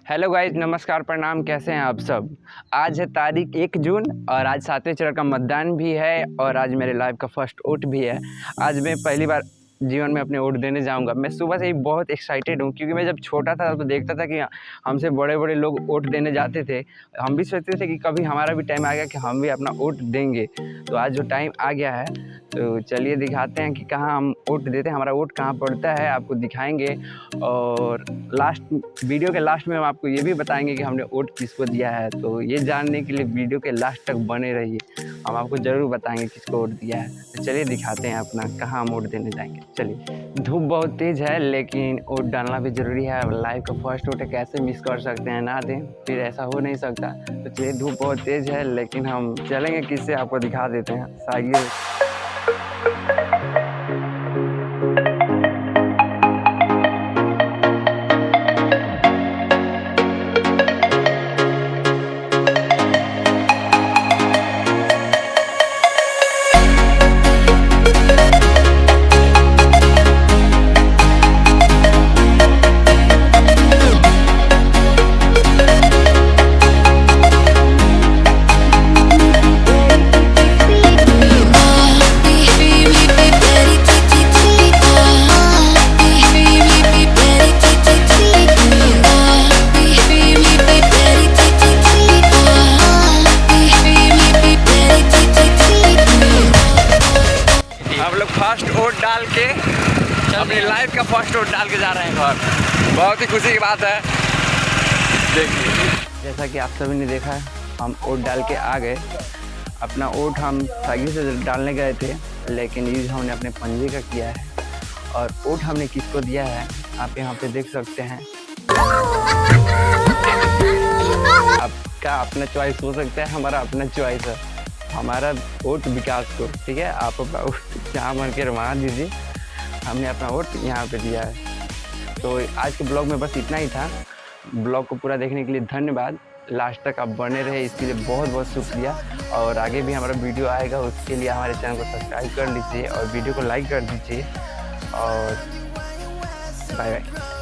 Hello guys, नमस्कार, प्रणाम। कैसे हैं आप सब। आज है तारीख 1 जून और आज 7वें चरण का मतदान भी है और आज मेरे लाइफ का फर्स्ट वोट भी है। आज मैं पहली बार जीवन में अपने वोट देने जाऊंगा। मैं सुबह से ही बहुत एक्साइटेड हूं क्योंकि मैं जब छोटा था तो देखता था कि हमसे बड़े बड़े लोग वोट देने जाते थे। हम भी सोचते थे कि कभी हमारा भी टाइम आ गया कि हम भी अपना वोट देंगे। तो आज जो टाइम आ गया है तो चलिए दिखाते हैं कि कहाँ हम वोट देते हैं, हमारा वोट कहाँ पड़ता है, आपको दिखाएंगे। और वीडियो के लास्ट में हम आपको ये भी बताएंगे कि हमने वोट किसको दिया है। तो ये जानने के लिए वीडियो के लास्ट तक बने रहिए, हम आपको ज़रूर बताएंगे किसको वोट दिया है। तो चलिए दिखाते हैं अपना कहाँ हम वोट देने जाएंगे। चलिए, धूप बहुत तेज़ है लेकिन वोट डालना भी ज़रूरी है। लाइफ का फर्स्ट वोट है, कैसे मिस कर सकते हैं, ना दें फिर ऐसा हो नहीं सकता। तो चलिए, धूप बहुत तेज़ है लेकिन हम चलेंगे किससे आपको दिखा देते हैं। साइकिल फर्स्ट वोट डाल के अपनी लाइफ का फर्स्ट वोट डाल के जा रहे हैं घर। बहुत ही खुशी की बात है। देखिए, जैसा कि आप सभी ने देखा है, हम वोट डाल के आ गए। अपना वोट हम साइकिल से डालने गए थे लेकिन यूज हमने अपने पंजे का किया है। और वोट हमने किसको दिया है आप यहाँ पे देख सकते हैं। आपका अपना चॉइस हो सकता है, हमारा अपना चॉइस है। हमारा वोट विकास को, ठीक है। आप अपना वोट जहाँ मन के वहाँ दीजिए। हमने अपना वोट यहाँ पे दिया है। तो आज के ब्लॉग में बस इतना ही था। ब्लॉग को पूरा देखने के लिए धन्यवाद। लास्ट तक आप बने रहे इसके लिए बहुत बहुत शुक्रिया। और आगे भी हमारा वीडियो आएगा, उसके लिए हमारे चैनल को सब्सक्राइब कर लीजिए और वीडियो को लाइक कर दीजिए। और बाय बाय।